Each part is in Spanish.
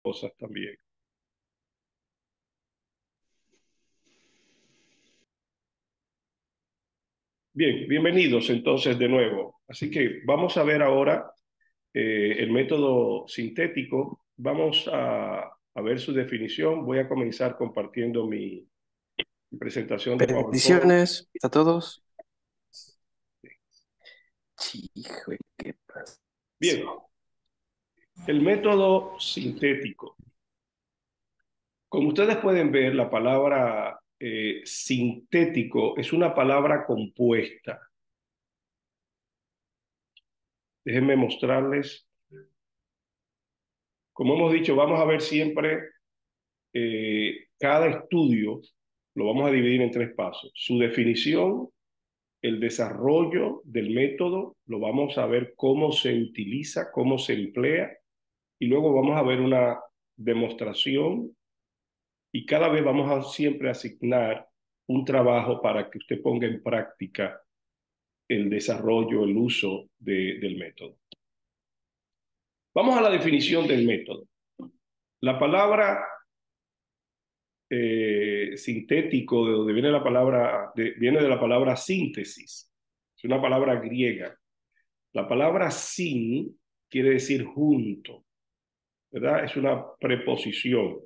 cosas también. Bien, bienvenidos entonces de nuevo. Así que vamos a ver ahora el método sintético. Vamos a ver su definición. Voy a comenzar compartiendo mi presentación de PowerPoint. Bendiciones a todos. Hijo, ¿qué pasa? Bien, el método sintético. Como ustedes pueden ver, la palabra sintético es una palabra compuesta. Déjenme mostrarles. Como hemos dicho, vamos a ver siempre cada estudio, lo vamos a dividir en tres pasos. Su definición, el desarrollo del método, lo vamos a ver cómo se utiliza, cómo se emplea, y luego vamos a ver una demostración y cada vez vamos a siempre asignar un trabajo para que usted ponga en práctica el desarrollo, el uso del método. Vamos a la definición del método. La palabra sintético, de donde viene la palabra, viene de la palabra síntesis. Es una palabra griega. La palabra sin quiere decir junto, ¿verdad? Es una preposición.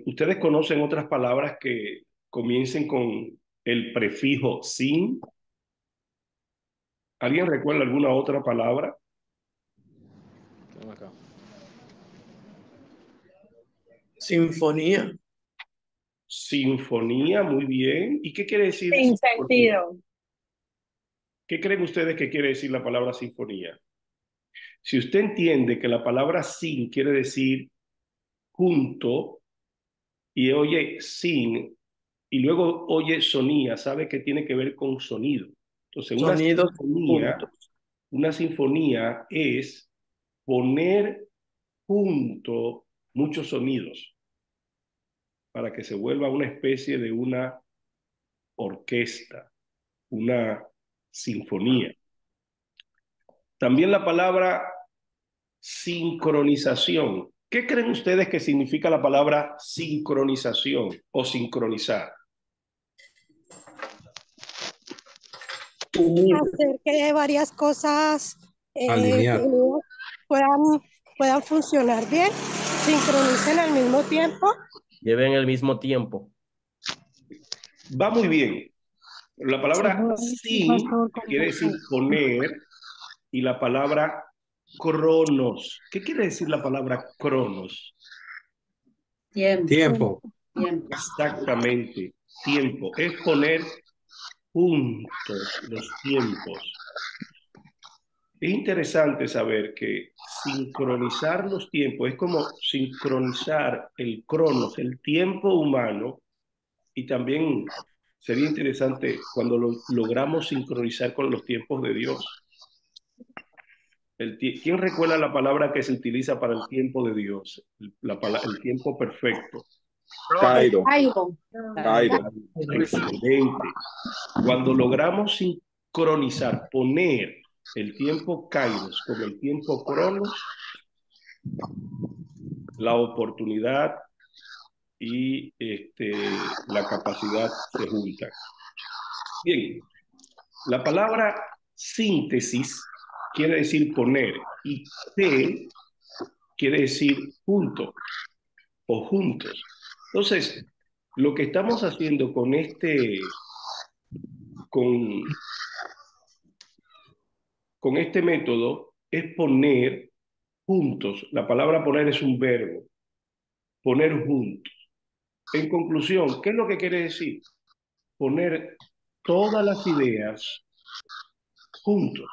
¿Ustedes conocen otras palabras que comiencen con el prefijo sin? ¿Alguien recuerda alguna otra palabra? Sinfonía. Sinfonía, muy bien. ¿Y qué quiere decir Sin sinfonía? sentido. ¿Qué creen ustedes que quiere decir la palabra sinfonía? Si usted entiende que la palabra sin quiere decir junto y oye sin y luego oye sonía, sabe que tiene que ver con sonido. Entonces, Sonidos juntos. una sinfonía es poner junto muchos sonidos para que se vuelva una especie de una orquesta, una sinfonía. También la palabra sincronización. ¿Qué creen ustedes que significa la palabra sincronización o sincronizar? Hacer que varias cosas Alinear. puedan funcionar bien, sincronicen al mismo tiempo. Lleven el mismo tiempo. Va muy bien. La palabra sin quiere decir poner y la palabra cronos. ¿Qué quiere decir la palabra cronos? Tiempo. Exactamente, tiempo. Es poner juntos los tiempos. Es interesante saber que sincronizar los tiempos es como sincronizar el cronos, el tiempo humano, y también sería interesante cuando lo logramos sincronizar con los tiempos de Dios. ¿Quién recuerda la palabra que se utiliza para el tiempo de Dios? El tiempo perfecto. Cairo. Excelente. Cuando logramos sincronizar, poner el tiempo Kairos con el tiempo Cronos, la oportunidad y la capacidad se juntan. Bien, la palabra síntesis quiere decir poner y T quiere decir junto o juntos. Entonces, lo que estamos haciendo con, con este método es poner juntos. La palabra poner es un verbo, poner juntos. En conclusión, ¿qué es lo que quiere decir? Poner todas las ideas juntos.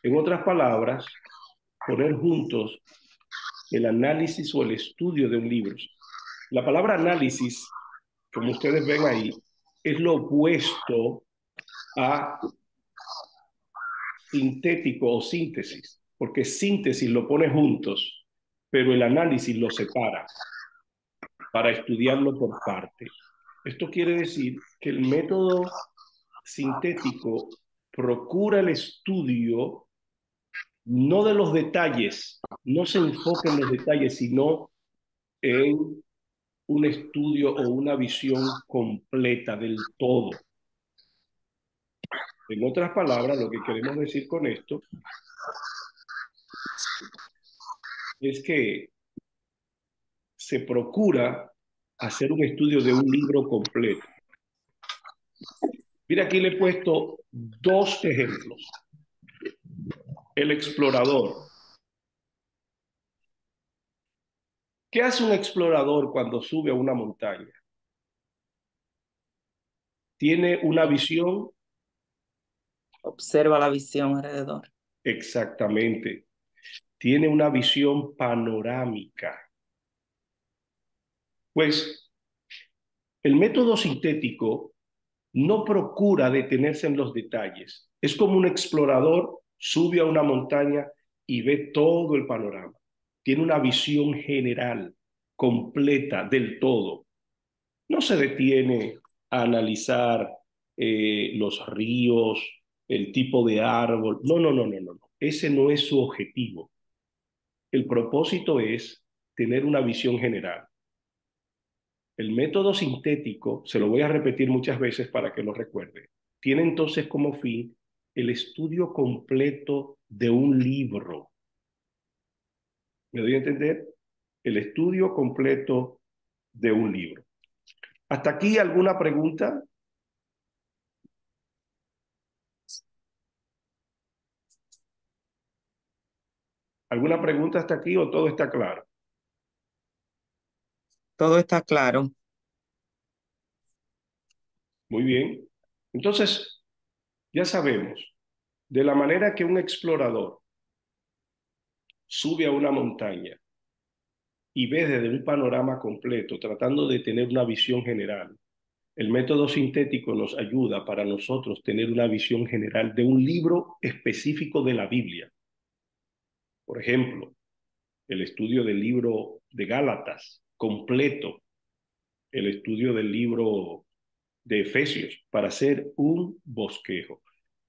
En otras palabras, poner juntos el análisis o el estudio de un libro. La palabra análisis, como ustedes ven ahí, es lo opuesto a sintético o síntesis, porque síntesis lo pone juntos, pero el análisis lo separa para estudiarlo por parte. Esto quiere decir que el método sintético procura el estudio no de los detalles, no se enfoque en los detalles, sino en un estudio o una visión completa del todo. En otras palabras, lo que queremos decir con esto es que se procura hacer un estudio de un libro completo. Mira, aquí le he puesto dos ejemplos. El explorador. ¿Qué hace un explorador cuando sube a una montaña? Tiene una visión. Observa la visión alrededor. Exactamente. Tiene una visión panorámica. Pues el método sintético no procura detenerse en los detalles. Es como un explorador sube a una montaña y ve todo el panorama. Tiene una visión general, completa, del todo. No se detiene a analizar los ríos, el tipo de árbol. No, no, no, no, no. Ese no es su objetivo. El propósito es tener una visión general. El método sintético, se lo voy a repetir muchas veces para que lo recuerde, tiene entonces como fin el estudio completo de un libro. ¿Me doy a entender? El estudio completo de un libro. ¿Hasta aquí alguna pregunta? ¿Alguna pregunta hasta aquí o todo está claro? Todo está claro. Muy bien. Entonces, ya sabemos, de la manera que un explorador sube a una montaña y ve desde un panorama completo, tratando de tener una visión general, el método sintético nos ayuda para nosotros tener una visión general de un libro específico de la Biblia. Por ejemplo, el estudio del libro de Gálatas completo, el estudio del libro de Efesios, para hacer un bosquejo.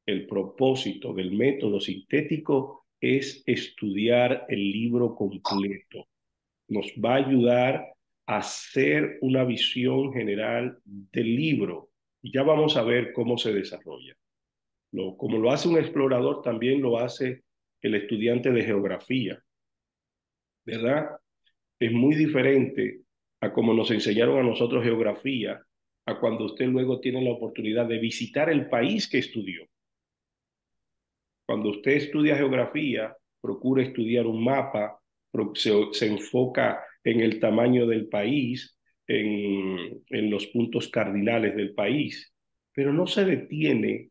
El propósito del método sintético es estudiar el libro completo. Nos va a ayudar a hacer una visión general del libro. Y ya vamos a ver cómo se desarrolla. Como lo hace un explorador, también lo hace el estudiante de geografía, ¿verdad? Es muy diferente a como nos enseñaron a nosotros geografía, a cuando usted luego tiene la oportunidad de visitar el país que estudió. Cuando usted estudia geografía, procura estudiar un mapa, se enfoca en el tamaño del país, en los puntos cardinales del país, pero no se detiene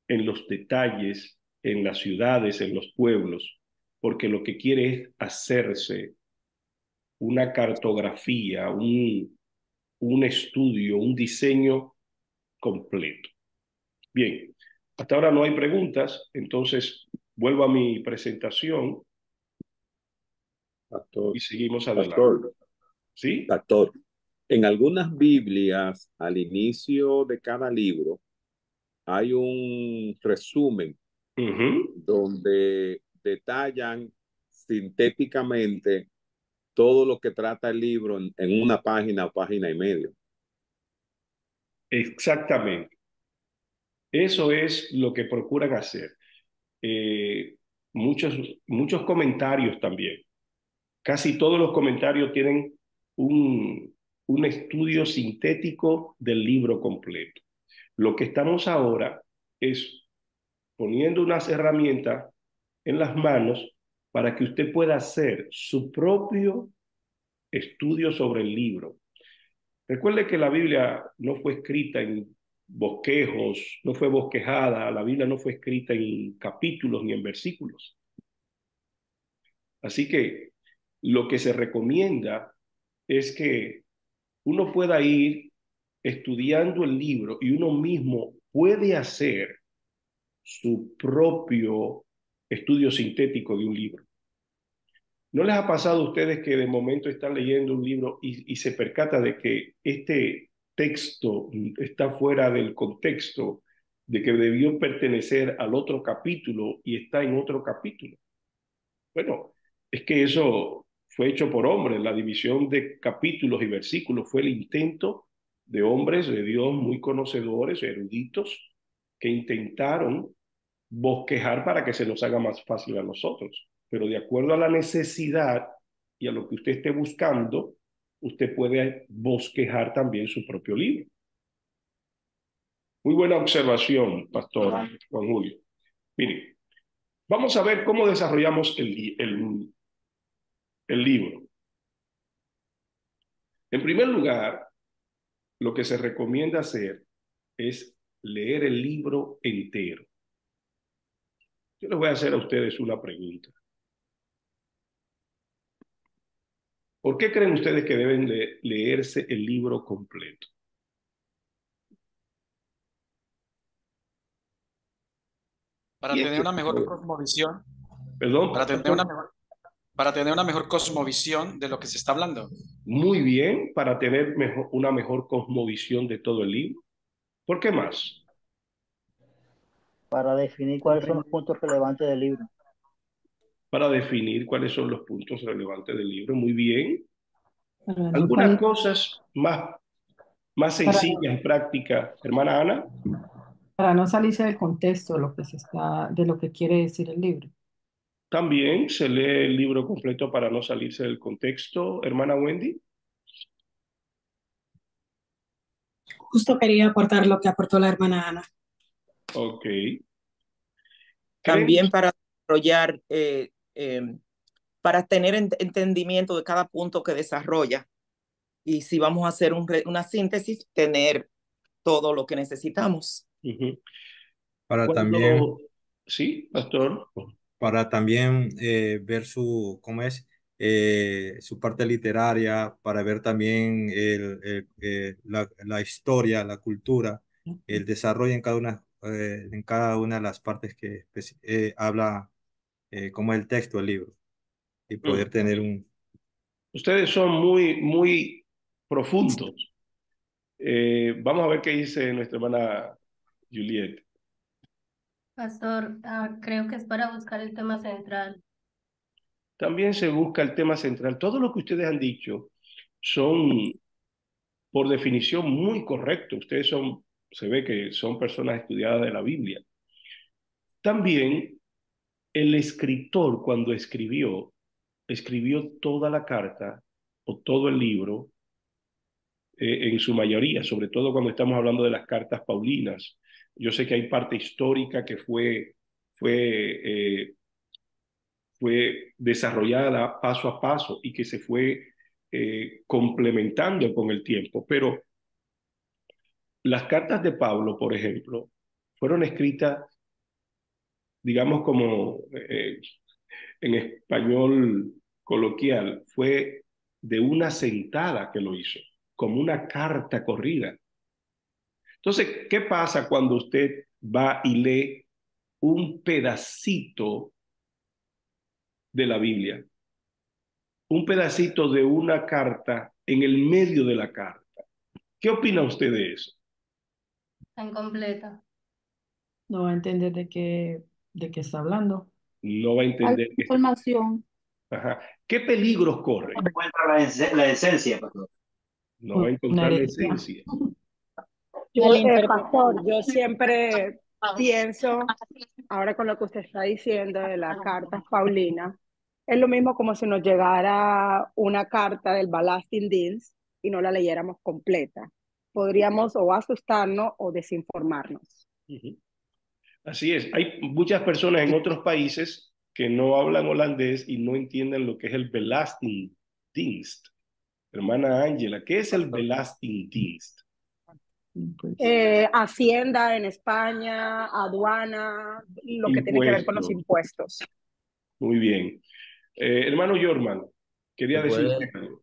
en los detalles, en las ciudades, en los pueblos, porque lo que quiere es hacerse una cartografía, un estudio, un diseño completo. Bien, hasta ahora no hay preguntas, entonces vuelvo a mi presentación Pastor, y seguimos adelante. pastor, ¿Sí? pastor. En algunas Biblias, al inicio de cada libro, hay un resumen Ujú. donde detallan sintéticamente todo lo que trata el libro en una página o página y medio. Exactamente. Eso es lo que procuran hacer. Eh, muchos, muchos comentarios también. Casi todos los comentarios tienen un estudio sintético del libro completo. Lo que estamos ahora es poniendo unas herramientas en las manos para que usted pueda hacer su propio estudio sobre el libro. Recuerde que la Biblia no fue escrita en bosquejos, no fue bosquejada, la Biblia no fue escrita en capítulos ni en versículos. Así que lo que se recomienda es que uno pueda ir estudiando el libro y uno mismo puede hacer su propio estudio sintético de un libro. ¿No les ha pasado a ustedes que de momento están leyendo un libro y se percata de que este texto está fuera del contexto, de que debió pertenecer al otro capítulo y está en otro capítulo? Bueno, es que eso fue hecho por hombres. La división de capítulos y versículos fue el intento de hombres de Dios muy conocedores, eruditos, que intentaron bosquejar para que se nos haga más fácil a nosotros. Pero de acuerdo a la necesidad y a lo que usted esté buscando, usted puede bosquejar también su propio libro. Muy buena observación, Pastor Juan Julio. Mire, vamos a ver cómo desarrollamos el libro. En primer lugar, lo que se recomienda hacer es leer el libro entero. Yo les voy a hacer a ustedes una pregunta. ¿Por qué creen ustedes que deben leerse el libro completo? Para tener Piensen, una por mejor favor. cosmovisión, Perdón, para tener pastor. para tener una mejor cosmovisión de lo que se está hablando. Muy bien, para tener una mejor cosmovisión de todo el libro. ¿Por qué más? Para definir cuáles son los puntos relevantes del libro. Para definir cuáles son los puntos relevantes del libro. Muy bien. Para no Algunas salir, cosas más para, sencillas y prácticas, hermana Ana. para no salirse del contexto de lo que de lo que quiere decir el libro. También se lee el libro completo para no salirse del contexto, hermana Wendy. Justo quería aportar lo que aportó la hermana Ana. Ok. También ¿Creen? para desarrollar, para tener entendimiento de cada punto que desarrolla. Y si vamos a hacer una síntesis, tener todo lo que necesitamos. Para también, Cuando... Sí, pastor. para también ver ¿cómo es? Su parte literaria, para ver también la historia, la cultura, el desarrollo en cada una de las partes que habla, como el texto del libro, y poder tener un... Ustedes son muy profundos. Vamos a ver qué dice nuestra hermana Juliet. Pastor, creo que es para buscar el tema central. También se busca el tema central. Todo lo que ustedes han dicho son, por definición, muy correctos. Ustedes se ve que son personas estudiadas de la Biblia. También el escritor, cuando escribió toda la carta o todo el libro, en su mayoría, sobre todo cuando estamos hablando de las cartas paulinas. Yo sé que hay parte histórica que fue desarrollada paso a paso y que se fue complementando con el tiempo, pero las cartas de Pablo, por ejemplo, fueron escritas, digamos, como en español coloquial, fue de una sentada que lo hizo, como una carta corrida. Entonces, ¿qué pasa cuando usted va y lee un pedacito de la Biblia? Un pedacito de una carta en el medio de la carta. ¿Qué opina usted de eso? Está incompleta. No va a entender de qué está hablando. No va a entender. Información. Ajá. ¿Qué peligros corre? No encuentra la esencia, pastor. No va a Una encontrar la herencia. esencia. Pastor, yo siempre pienso, ahora con lo que usted está diciendo de las cartas Paulina, es lo mismo como si nos llegara una carta del Ballasting Deans y no la leyéramos completa. Podríamos o asustarnos o desinformarnos. Así es. Hay muchas personas en otros países que no hablan holandés y no entienden lo que es el Belastingdienst. Hermana Ángela, ¿qué es el Belastingdienst? Hacienda en España, aduana, lo que tiene que ver con los Impuestos. impuestos. Muy bien. Hermano Jorman, quería Se decir puede, algo.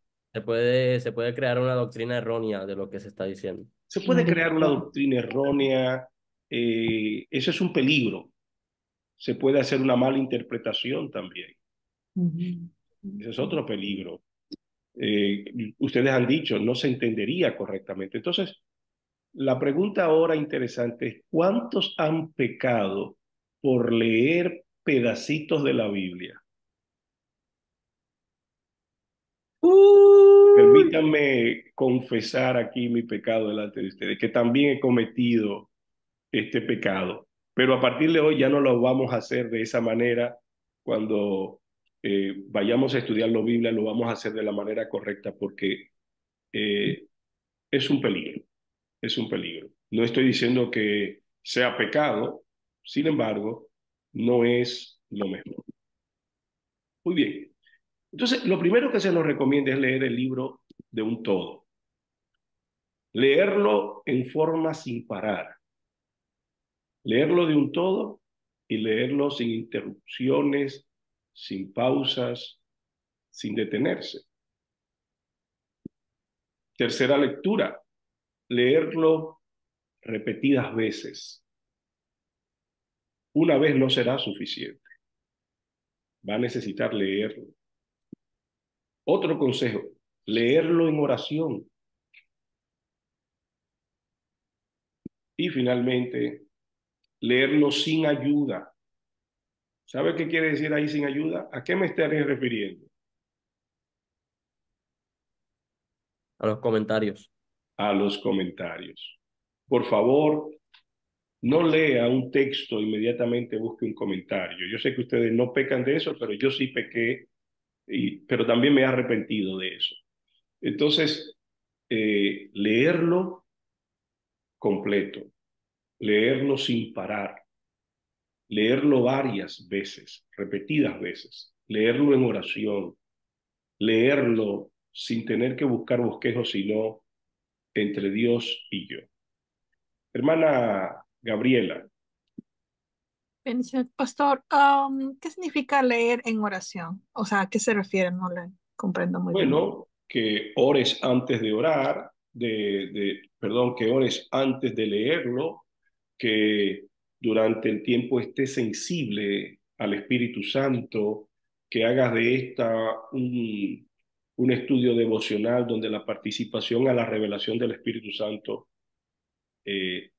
se puede crear una doctrina errónea de lo que se está diciendo. Se puede crear una doctrina errónea, eso es un peligro. Se puede hacer una mala interpretación también. Ese es otro peligro. Ustedes han dicho, no se entendería correctamente. Entonces, la pregunta ahora interesante es, ¿cuántos han pecado por leer pedacitos de la Biblia? Permítanme confesar aquí mi pecado delante de ustedes, que también he cometido este pecado, pero a partir de hoy ya no lo vamos a hacer de esa manera. Cuando vayamos a estudiar la Biblia, lo vamos a hacer de la manera correcta, porque es un peligro, es un peligro. No estoy diciendo que sea pecado, sin embargo, no es lo mejor. Muy bien. Entonces, lo primero que se nos recomienda es leer el libro de un todo. Leerlo en forma sin parar. Leerlo de un todo y leerlo sin interrupciones, sin pausas, sin detenerse. Tercera lectura, leerlo repetidas veces. Una vez no será suficiente. Va a necesitar leerlo. Otro consejo, leerlo en oración. Y finalmente, leerlo sin ayuda. ¿Sabe qué quiere decir ahí sin ayuda? ¿A qué me estaré refiriendo? A los comentarios. A los comentarios. Por favor, no lea un texto e inmediatamente busque un comentario. Yo sé que ustedes no pecan de eso, pero yo sí pequé, pero también me he arrepentido de eso. Entonces, leerlo completo, leerlo sin parar, leerlo varias veces, repetidas veces, leerlo en oración, leerlo sin tener que buscar bosquejos, sino entre Dios y yo. Hermana Gabriela. Bendiciones. Pastor, ¿qué significa leer en oración? O sea, ¿a qué se refiere? No le comprendo muy bien. Bueno, que ores antes de orar, perdón, que ores antes de leerlo, que durante el tiempo estés sensible al Espíritu Santo, que hagas de esta un estudio devocional donde la participación a la revelación del Espíritu Santo eh,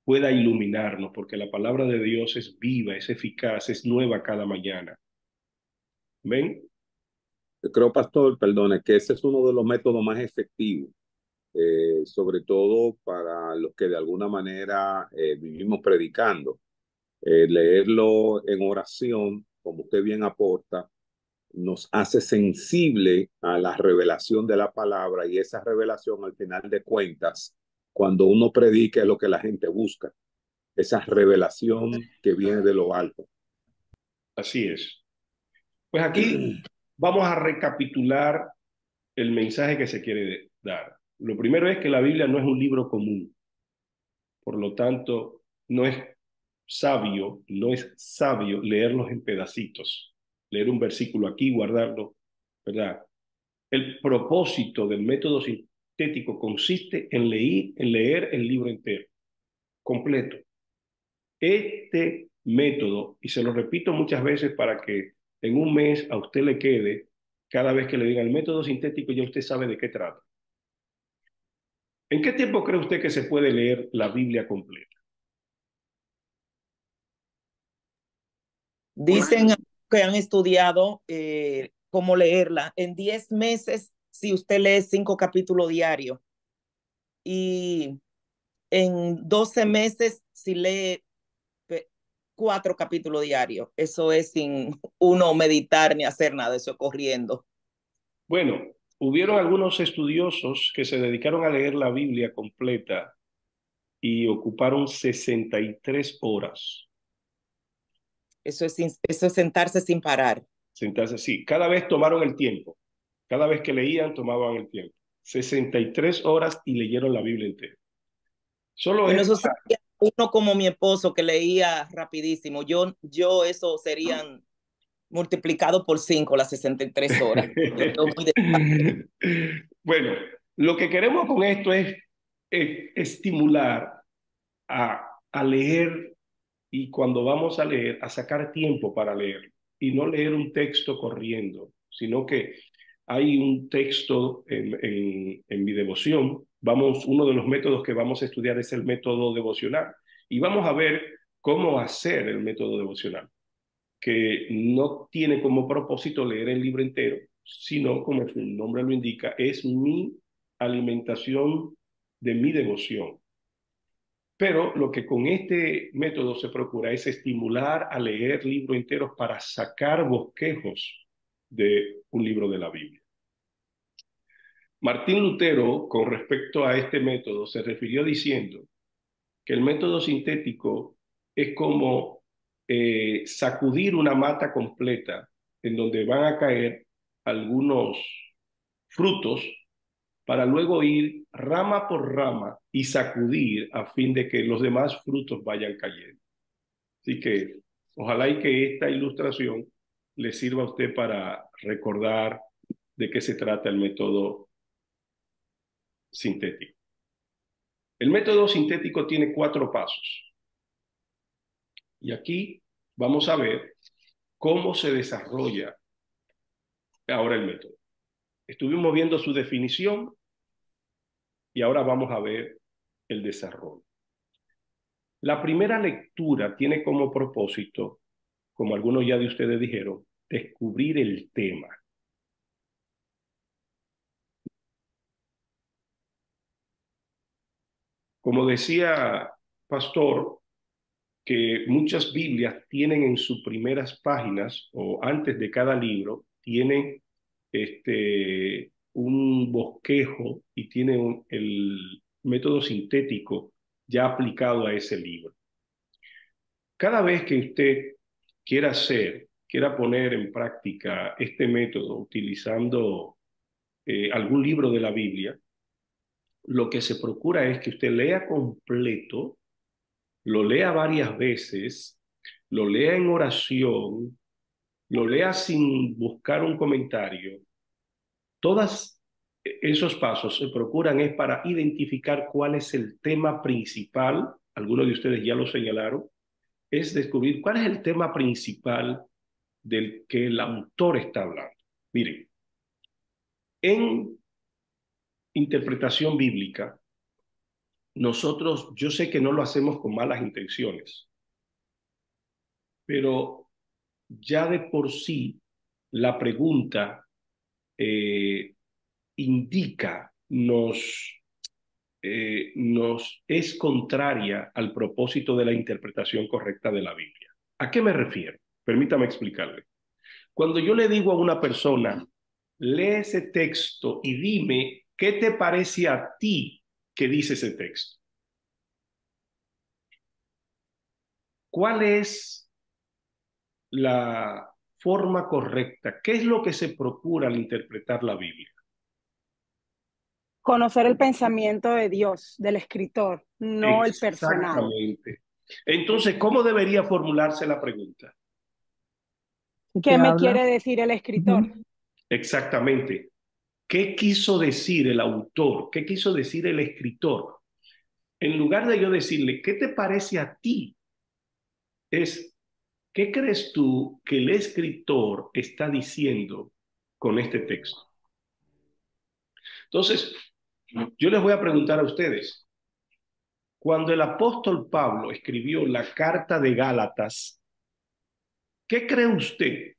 pueda iluminarnos, porque la palabra de Dios es viva, es eficaz, es nueva cada mañana. ¿Ven? Yo creo, pastor, perdone, que ese es uno de los métodos más efectivos, sobre todo para los que de alguna manera vivimos predicando. Leerlo en oración, como usted bien aporta, nos hace sensible a la revelación de la palabra, y esa revelación, al final de cuentas, cuando uno predica, es lo que la gente busca, esa revelación que viene de lo alto. Así es. Pues aquí vamos a recapitular el mensaje que se quiere dar. Lo primero es que la Biblia no es un libro común. Por lo tanto, no es sabio leerlos en pedacitos, leer un versículo aquí, guardarlo, ¿verdad? El propósito del método sintético consiste en leer el libro entero, completo. Este método, y se lo repito muchas veces para que en un mes a usted le quede, cada vez que le diga el método sintético, ya usted sabe de qué trata. ¿En qué tiempo cree usted que se puede leer la Biblia completa? Dicen que han estudiado cómo leerla. En 10 meses, si usted lee 5 capítulos diarios. Y en 12 meses, si lee 4 capítulos diarios. Eso es sin uno meditar ni hacer nada, eso es corriendo. Bueno, hubieron algunos estudiosos que se dedicaron a leer la Biblia completa y ocuparon 63 horas. Eso es sentarse sin parar. Sentarse, sí. Cada vez tomaron el tiempo. Cada vez que leían, tomaban el tiempo. 63 horas y leyeron la Biblia entera. Solo bueno, es eso sería uno como mi esposo que leía rapidísimo. Yo eso serían multiplicado por 5 las 63 horas. Bueno, lo que queremos con esto es estimular a leer, y cuando vamos a leer, a sacar tiempo para leer y no leer un texto corriendo, sino que hay un texto en mi devoción. Uno de los métodos que vamos a estudiar es el método devocional, y vamos a ver cómo hacer el método devocional, que no tiene como propósito leer el libro entero, sino, como su nombre lo indica, es mi alimentación de mi devoción. Pero lo que con este método se procura es estimular a leer libros enteros para sacar bosquejos de un libro de la Biblia. Martín Lutero, con respecto a este método, se refirió diciendo que el método sintético es como sacudir una mata completa en donde van a caer algunos frutos para luego ir rama por rama y sacudir a fin de que los demás frutos vayan cayendo. Así que ojalá y que esta ilustración le sirva a usted para recordar de qué se trata el método sintético. El método sintético tiene 4 pasos. Y aquí vamos a ver cómo se desarrolla ahora el método. Estuvimos viendo su definición y ahora vamos a ver el desarrollo. La primera lectura tiene como propósito, como algunos ya de ustedes dijeron, descubrir el tema. Como decía Pastor, que muchas Biblias tienen en sus primeras páginas o antes de cada libro, tienen un bosquejo y tienen el método sintético ya aplicado a ese libro. Cada vez que usted quiera poner en práctica este método utilizando algún libro de la Biblia, lo que se procura es que usted lea completo, lo lea varias veces, lo lea en oración, lo lea sin buscar un comentario. Todos esos pasos se procuran es para identificar cuál es el tema principal, algunos de ustedes ya lo señalaron, es descubrir cuál es el tema principal del que el autor está hablando. Miren, en interpretación bíblica, yo sé que no lo hacemos con malas intenciones, pero ya de por sí la pregunta indica, nos es contraria al propósito de la interpretación correcta de la Biblia. ¿A qué me refiero? Permítame explicarle. Cuando yo le digo a una persona, lee ese texto y dime qué te parece a ti que dice ese texto. ¿Cuál es la forma correcta? ¿Qué es lo que se procura al interpretar la Biblia? Conocer el pensamiento de Dios, del escritor, no el personal. Exactamente. Entonces, ¿cómo debería formularse la pregunta? ¿Qué me quiere decir el escritor? Exactamente. ¿Qué quiso decir el autor? ¿Qué quiso decir el escritor? En lugar de yo decirle, ¿qué te parece a ti? Es, ¿qué crees tú que el escritor está diciendo con este texto? Entonces, yo les voy a preguntar a ustedes, cuando el apóstol Pablo escribió la carta de Gálatas, ¿qué cree usted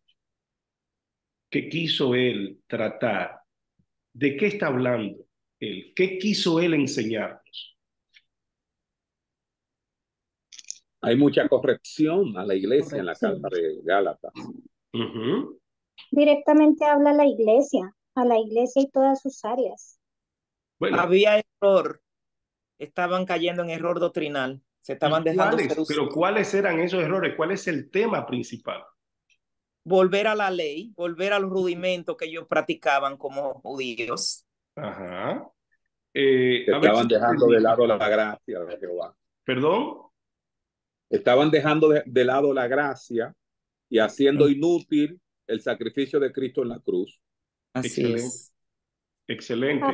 que quiso él tratar? ¿De qué está hablando él? ¿Qué quiso él enseñarnos? Hay mucha corrección a la iglesia en la carta de Gálatas. Directamente habla a la iglesia y todas sus áreas. Bueno, había error, estaban cayendo en error doctrinal, se estaban dejando seducir. Pero ¿cuáles eran esos errores? ¿Cuál es el tema principal? Volver a la ley, volver a los rudimentos que ellos practicaban como judíos. Ajá. Estaban dejando de lado la gracia de Jehová. ¿Perdón? Estaban dejando de lado la gracia y haciendo inútil el sacrificio de Cristo en la cruz. Así es. Excelente.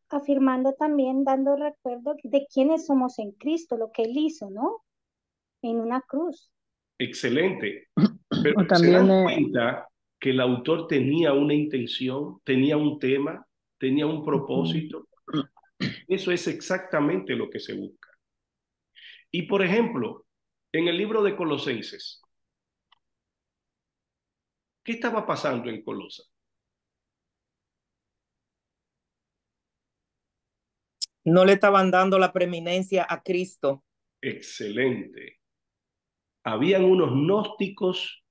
Afirmando también, dando recuerdo de quiénes somos en Cristo, lo que Él hizo, ¿no? En una cruz. Excelente. Pero O se también, dan cuenta que el autor tenía una intención, tenía un tema, tenía un propósito. Eso es exactamente lo que se busca. Y por ejemplo, en el libro de Colosenses, ¿qué estaba pasando en Colosas? No le estaban dando la preeminencia a Cristo. Excelente. Habían unos gnósticos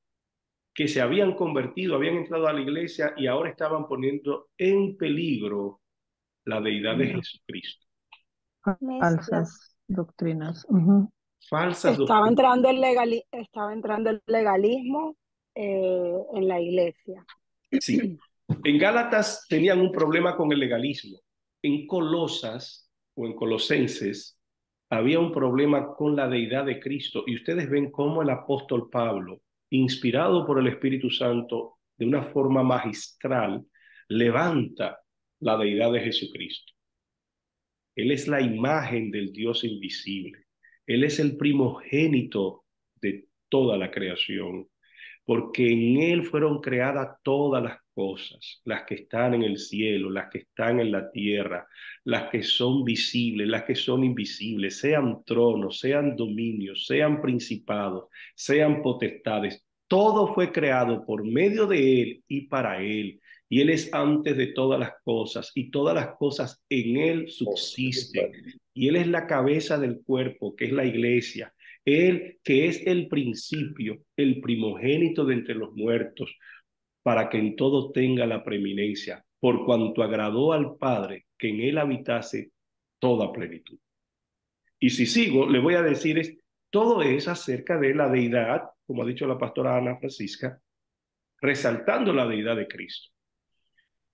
que se habían convertido, habían entrado a la iglesia y ahora estaban poniendo en peligro la deidad de Jesucristo. Falsas doctrinas. Falsas Estaba doctrinas. entrando el legalismo en la iglesia. Sí. En Gálatas tenían un problema con el legalismo. En Colosas o en Colosenses había un problema con la deidad de Cristo. Y ustedes ven cómo el apóstol Pablo, inspirado por el Espíritu Santo de una forma magistral, levanta la deidad de Jesucristo. Él es la imagen del Dios invisible. Él es el primogénito de toda la creación, porque en Él fueron creadas todas las cosas, las que están en el cielo, las que están en la tierra, las que son visibles, las que son invisibles, sean tronos, sean dominios, sean principados, sean potestades. Todo fue creado por medio de Él y para Él. Y Él es antes de todas las cosas, y todas las cosas en Él subsisten. Y Él es la cabeza del cuerpo, que es la iglesia. Él que es el principio, el primogénito de entre los muertos, para que en todo tenga la preeminencia, por cuanto agradó al Padre que en Él habitase toda plenitud. Y si sigo, le voy a decir, todo es acerca de la deidad, como ha dicho la pastora Ana Francisca, resaltando la deidad de Cristo.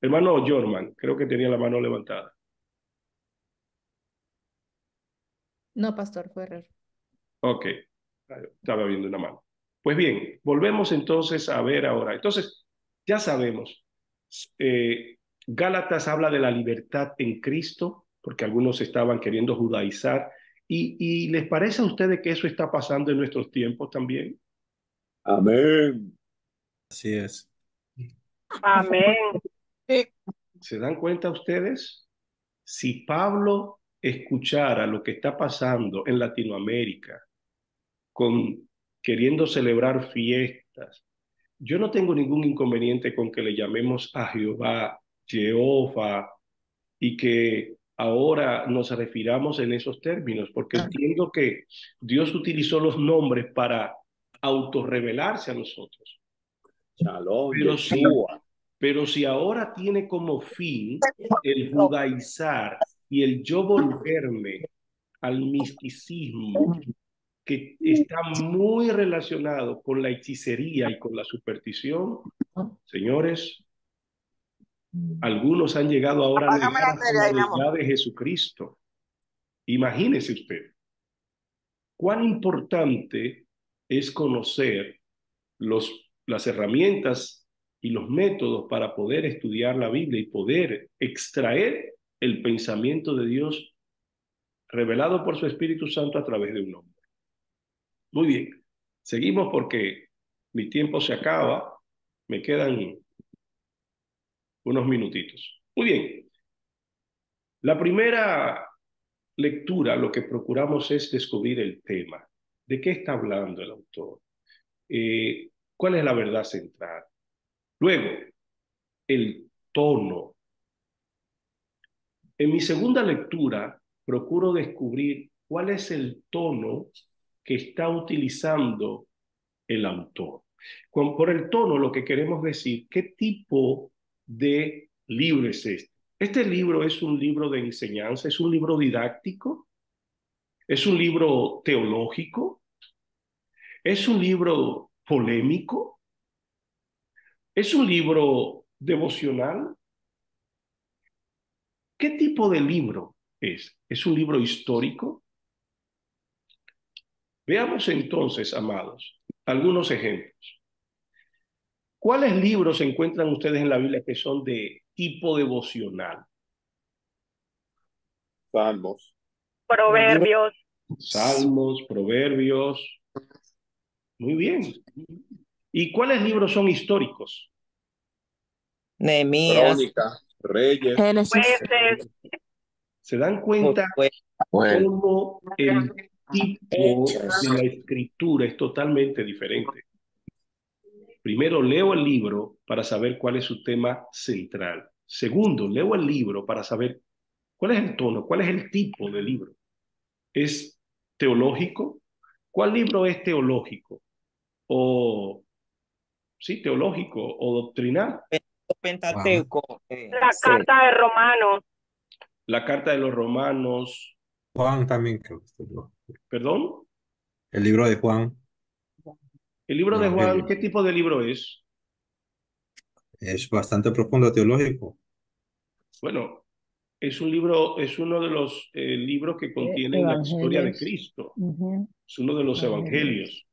Hermano Jorman, creo que tenía la mano levantada. No, pastor, fue error. Ok, estaba viendo una mano. Pues bien, volvemos entonces a ver ahora. Entonces, ya sabemos, Gálatas habla de la libertad en Cristo, porque algunos estaban queriendo judaizar. ¿Y les parece a ustedes que eso está pasando en nuestros tiempos también? Amén. Así es. Amén. ¿Se dan cuenta ustedes? Si Pablo escuchara lo que está pasando en Latinoamérica, queriendo celebrar fiestas, yo no tengo ningún inconveniente con que le llamemos a Jehová, y que ahora nos refiramos en esos términos, porque entiendo que Dios utilizó los nombres para autorrevelarse a nosotros. Shalom, Yeshua. Pero si ahora tiene como fin el judaizar y el yo volverme al misticismo, que está muy relacionado con la hechicería y con la superstición, señores, algunos han llegado ahora a negar la deidad de Jesucristo. Imagínese usted cuán importante es conocer las herramientas y los métodos para poder estudiar la Biblia y poder extraer el pensamiento de Dios revelado por su Espíritu Santo a través de un hombre. Muy bien, seguimos porque mi tiempo se acaba, me quedan unos minutitos. Muy bien, la primera lectura lo que procuramos es descubrir el tema. ¿De qué está hablando el autor? ¿Cuál es la verdad central? Luego, el tono. En mi segunda lectura, procuro descubrir cuál es el tono que está utilizando el autor. Por el tono, lo que queremos decir, ¿qué tipo de libro es este? Este libro es un libro de enseñanza, es un libro didáctico, es un libro teológico, es un libro polémico, es un libro devocional. ¿Qué tipo de libro es? ¿Es un libro histórico? Veamos entonces, amados, algunos ejemplos. ¿Cuáles libros encuentran ustedes en la Biblia que son de tipo devocional? Salmos. Proverbios. Salmos, Proverbios. Muy bien. ¿Y cuáles libros son históricos? Nehemías. Crónicas, Reyes. Jueces. ¿Se dan cuenta cómo el tipo de la escritura es totalmente diferente? Primero, leo el libro para saber cuál es su tema central. Segundo, leo el libro para saber ¿Cuál es el tono? ¿Cuál es el tipo de libro? ¿Es teológico? ¿Cuál libro es teológico? O, sí, teológico o doctrinal. Pentateuco. La carta de Romanos. La carta de los Romanos. Juan también creo que está. ¿Perdón? El libro de Juan. El libro de Juan, Evangelio. ¿qué tipo de libro es? Es bastante profundo teológico. Bueno, es un libro, es uno de los libros que contienen la historia de Evangelios. Cristo. Ujú. Es uno de los evangelios.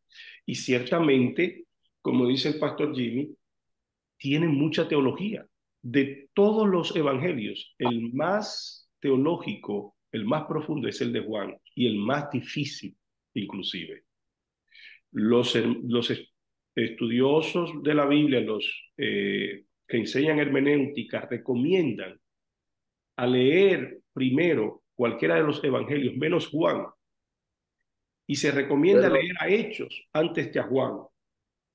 Y ciertamente, como dice el pastor Jimmy, tiene mucha teología. De todos los evangelios, el más teológico, el más profundo es el de Juan y el más difícil, inclusive. Los estudiosos de la Biblia, los que enseñan hermenéutica, recomiendan a leer primero cualquiera de los evangelios, menos Juan, y se recomienda leer a Hechos antes que a Juan.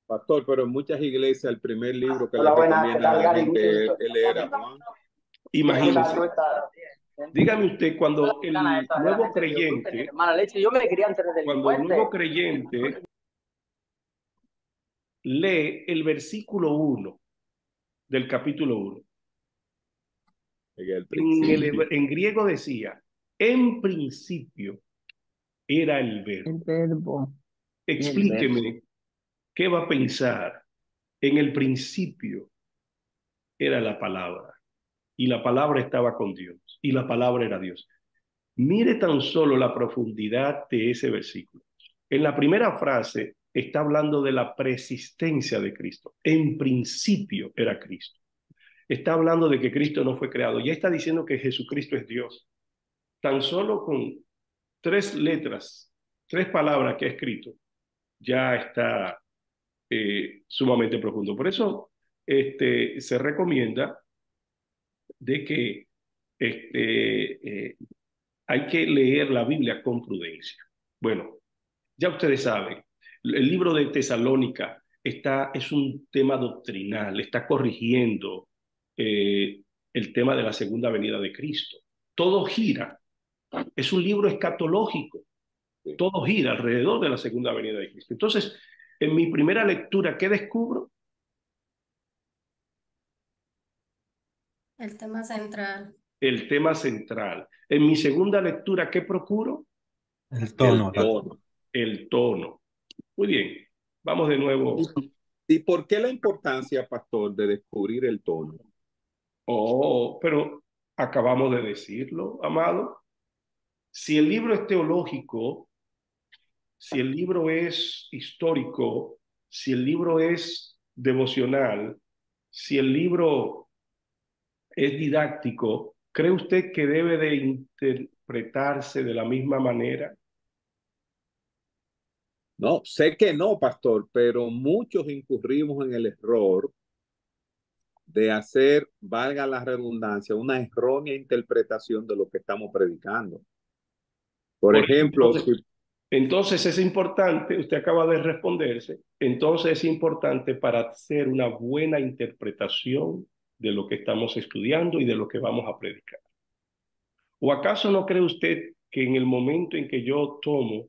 Pastor, pero en muchas iglesias el primer libro que le Hola, buenas, ¿qué recomiendan a tal, la Gary? gente es leer a Juan. Imagínese. Dígame usted, cuando el nuevo creyente, Hermana Leche, yo me quería antes del cuando el nuevo creyente lee el versículo 1 del capítulo 1, en griego decía, en principio era el verbo. El verbo. Explíqueme qué va a pensar. En el principio era la palabra y la palabra estaba con Dios y la palabra era Dios. Mire tan solo la profundidad de ese versículo. En la primera frase está hablando de la preexistencia de Cristo. En principio era Cristo. Está hablando de que Cristo no fue creado. Ya está diciendo que Jesucristo es Dios. Tan solo con 3 letras, 3 palabras que ha escrito, ya está sumamente profundo. Por eso se recomienda de que hay que leer la Biblia con prudencia. Bueno, ya ustedes saben, el libro de Tesalónica es un tema doctrinal, está corrigiendo el tema de la segunda venida de Cristo. Todo gira, es un libro escatológico, todo gira alrededor de la segunda venida de Cristo. Entonces, en mi primera lectura, ¿qué descubro? El tema central. El tema central. En mi segunda lectura, ¿qué procuro? El tono. El tono. Muy bien, vamos de nuevo. ¿Y por qué la importancia, pastor, de descubrir el tono? Oh, pero acabamos de decirlo, amado. Si el libro es teológico, si el libro es histórico, si el libro es devocional, si el libro es didáctico, ¿cree usted que debe de interpretarse de la misma manera? No, sé que no, pastor, pero muchos incurrimos en el error de hacer, valga la redundancia, una errónea interpretación de lo que estamos predicando. Por ejemplo, entonces es importante, usted acaba de responderse, entonces es importante para hacer una buena interpretación de lo que estamos estudiando y de lo que vamos a predicar. ¿O acaso no cree usted que en el momento en que yo tomo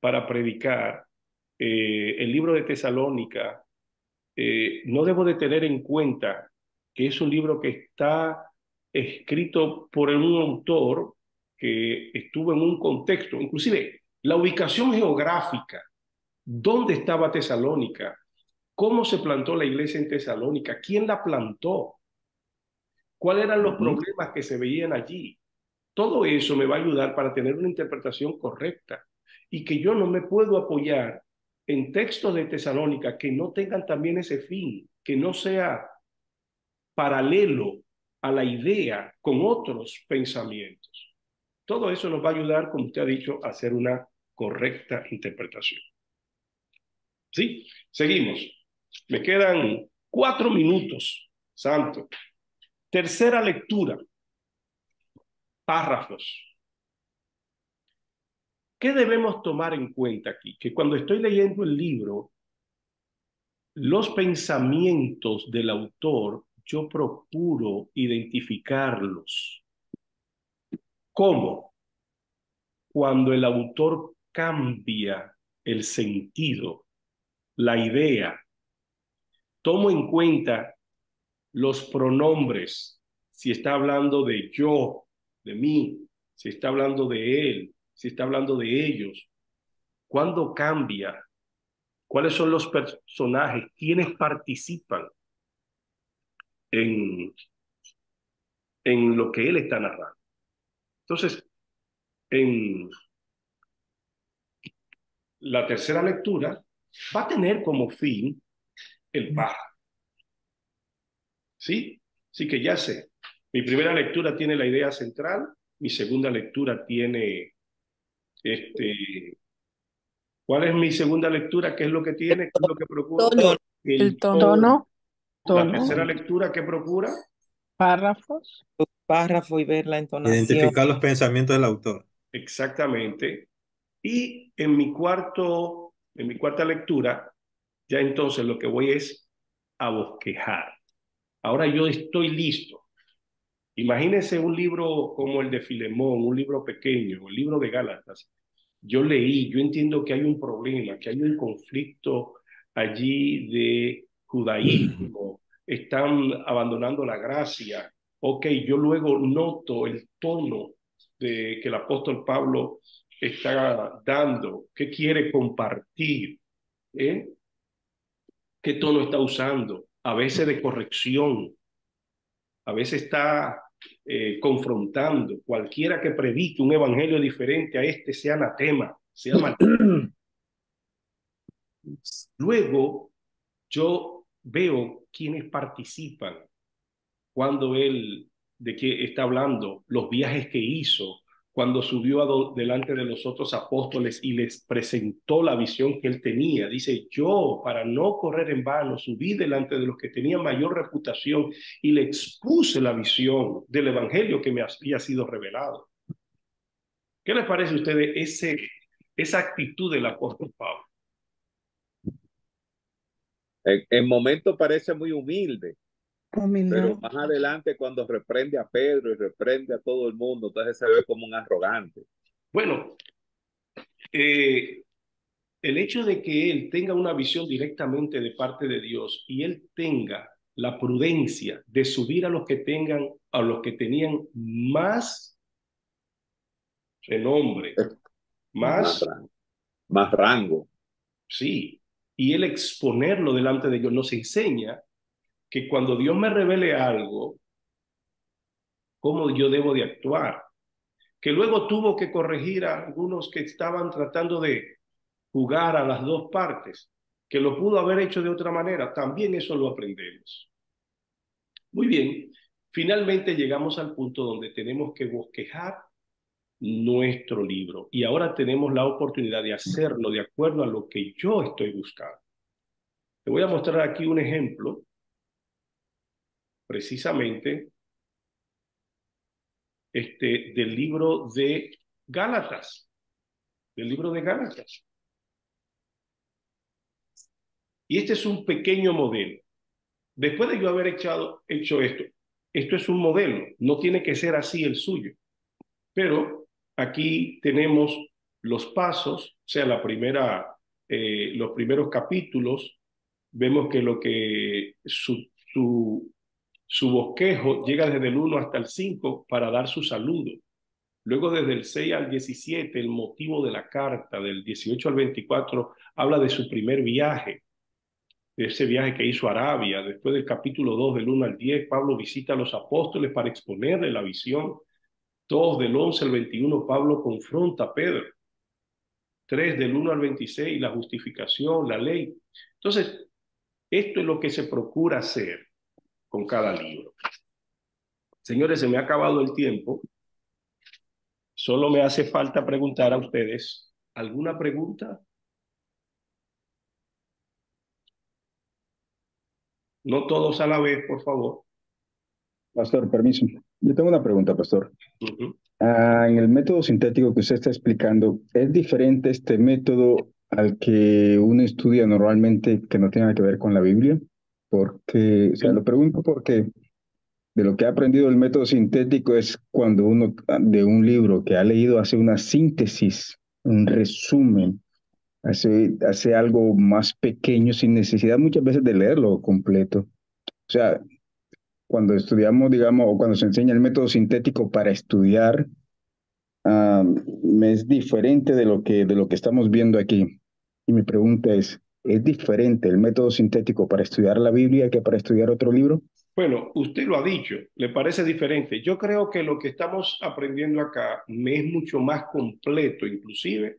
para predicar el libro de Tesalónica, no debo de tener en cuenta que es un libro que está escrito por un autor que estuvo en un contexto, inclusive la ubicación geográfica, dónde estaba Tesalónica, cómo se plantó la iglesia en Tesalónica, quién la plantó, cuáles eran los problemas que se veían allí? Todo eso me va a ayudar para tener una interpretación correcta y que yo no me puedo apoyar en textos de Tesalónica que no tengan también ese fin, que no sea paralelo a la idea con otros pensamientos. Todo eso nos va a ayudar, como usted ha dicho, a hacer una correcta interpretación. ¿Sí? Seguimos. Me quedan 4 minutos, santo. Tercera lectura. Párrafos. ¿Qué debemos tomar en cuenta aquí? Que cuando estoy leyendo el libro, los pensamientos del autor, yo procuro identificarlos. ¿Cómo? Cuando el autor cambia el sentido, la idea. Tomo en cuenta los pronombres, si está hablando de yo, de mí, si está hablando de él, si está hablando de ellos. ¿Cuándo cambia? ¿Cuáles son los personajes? ¿Quiénes participan en, en lo que él está narrando? Entonces, en la tercera lectura va a tener como fin el párrafo. ¿Sí? Así que ya sé. Mi primera lectura tiene la idea central, mi segunda lectura tiene ¿cuál es mi segunda lectura? ¿Qué es lo que tiene? ¿Qué es lo que procura? El tono, La tercera lectura, ¿qué procura? párrafos. Párrafo y ver la entonación. Identificar los pensamientos del autor. Exactamente. Y en mi cuarta lectura, ya entonces lo que voy es a bosquejar. Ahora yo estoy listo. Imagínense un libro como el de Filemón, un libro pequeño, el libro de Gálatas. Yo leí, yo entiendo que hay un problema, que hay un conflicto allí de judaísmo, están abandonando la gracia. Ok, yo luego noto el tono que el apóstol Pablo está dando, qué quiere compartir, ¿eh? ¿Qué tono está usando? A veces de corrección, a veces está confrontando. Cualquiera que predique un evangelio diferente a este sea anatema, sea maldito. Luego yo veo quiénes participan cuando él, de qué está hablando, los viajes que hizo, cuando subió delante de los otros apóstoles y les presentó la visión que él tenía. Dice, yo, para no correr en vano, subí delante de los que tenían mayor reputación y le expuse la visión del evangelio que me había sido revelado. ¿Qué les parece a ustedes esa actitud del apóstol Pablo? En momento parece muy humilde, pero más adelante cuando reprende a Pedro y reprende a todo el mundo, entonces se ve como un arrogante. Bueno, el hecho de que él tenga una visión directamente de parte de Dios y él tenga la prudencia de subir a los que tenían más renombre, más rango. Sí, y él exponerlo delante de Dios nos enseña que cuando Dios me revele algo, cómo yo debo de actuar. Que luego tuvo que corregir a algunos que estaban tratando de jugar a las dos partes, que lo pudo haber hecho de otra manera. También eso lo aprendemos. Muy bien, finalmente llegamos al punto donde tenemos que bosquejar nuestro libro y ahora tenemos la oportunidad de hacerlo de acuerdo a lo que yo estoy buscando. Te voy a mostrar aquí un ejemplo precisamente del libro de Gálatas, del libro de Gálatas. Y este es un pequeño modelo. Después de yo haber hecho esto es un modelo, no tiene que ser así el suyo. Pero aquí tenemos los pasos, o sea, los primeros capítulos, vemos que su bosquejo llega desde el 1 hasta el 5 para dar su saludo. Luego desde el 6 al 17, el motivo de la carta, del 18 al 24, habla de su primer viaje, de ese viaje que hizo a Arabia. Después del capítulo 2, del 1 al 10, Pablo visita a los apóstoles para exponerle la visión. 2, del 11 al 21, Pablo confronta a Pedro. 3, del 1 al 26, la justificación, la ley. Entonces, esto es lo que se procura hacer con cada libro. Señores, se me ha acabado el tiempo. Solo me hace falta preguntar a ustedes, ¿alguna pregunta? No todos a la vez, por favor. Pastor, permiso. Yo tengo una pregunta, pastor. En el método sintético que usted está explicando, ¿es diferente este método al que uno estudia normalmente que no tenga que ver con la Biblia? Porque, o sea, lo pregunto porque de lo que he aprendido del método sintético es cuando uno de un libro que ha leído hace una síntesis, un resumen, hace algo más pequeño sin necesidad muchas veces de leerlo completo. O sea, cuando estudiamos, digamos, o cuando se enseña el método sintético para estudiar, es diferente de lo que estamos viendo aquí. Y mi pregunta ¿es diferente el método sintético para estudiar la Biblia que para estudiar otro libro? Bueno, usted lo ha dicho, le parece diferente. Yo creo que lo que estamos aprendiendo acá me es mucho más completo, inclusive,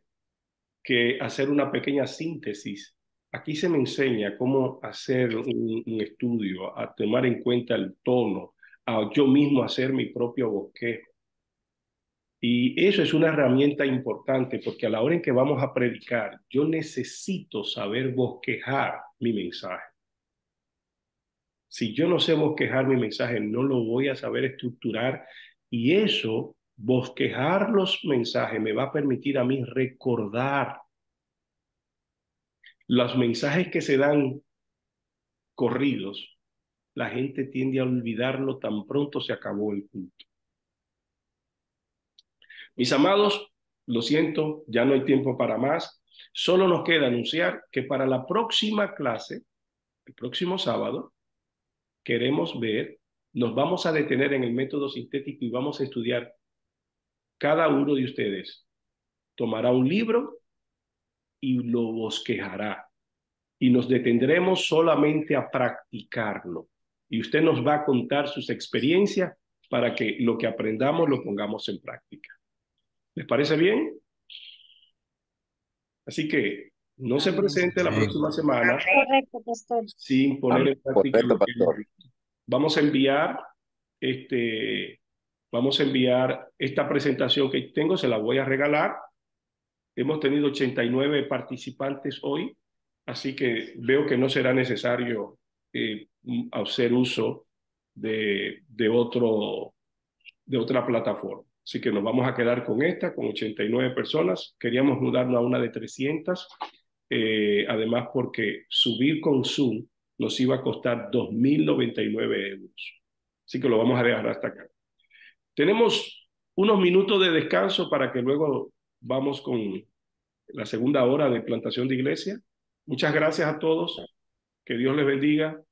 que hacer una pequeña síntesis. Aquí se me enseña cómo hacer un estudio, a tomar en cuenta el tono, a yo mismo hacer mi propio bosquejo. Y eso es una herramienta importante porque a la hora en que vamos a predicar, yo necesito saber bosquejar mi mensaje. Si yo no sé bosquejar mi mensaje, no lo voy a saber estructurar y eso, bosquejar los mensajes, me va a permitir a mí recordar los mensajes que se dan corridos. La gente tiende a olvidarlo tan pronto se acabó el culto. Mis amados, lo siento, ya no hay tiempo para más. Solo nos queda anunciar que para la próxima clase, el próximo sábado, queremos ver, nos vamos a detener en el método sintético y vamos a estudiar. Cada uno de ustedes tomará un libro y lo bosquejará. Y nos detendremos solamente a practicarlo. Y usted nos va a contar sus experiencias para que lo que aprendamos lo pongamos en práctica. ¿Les parece bien? Así que no se presente la próxima semana Correcto, pastor. sin poner en práctica Correcto, lo que hemos visto. Vamos a enviar esta presentación que tengo, se la voy a regalar. Hemos tenido 89 participantes hoy, así que veo que no será necesario hacer uso de otra plataforma. Así que nos vamos a quedar con esta, con 89 personas. Queríamos mudarnos a una de 300, además porque subir con Zoom nos iba a costar 2.099 euros. Así que lo vamos a dejar hasta acá. Tenemos unos minutos de descanso para que luego vamos con la segunda hora de plantación de iglesia. Muchas gracias a todos. Que Dios les bendiga.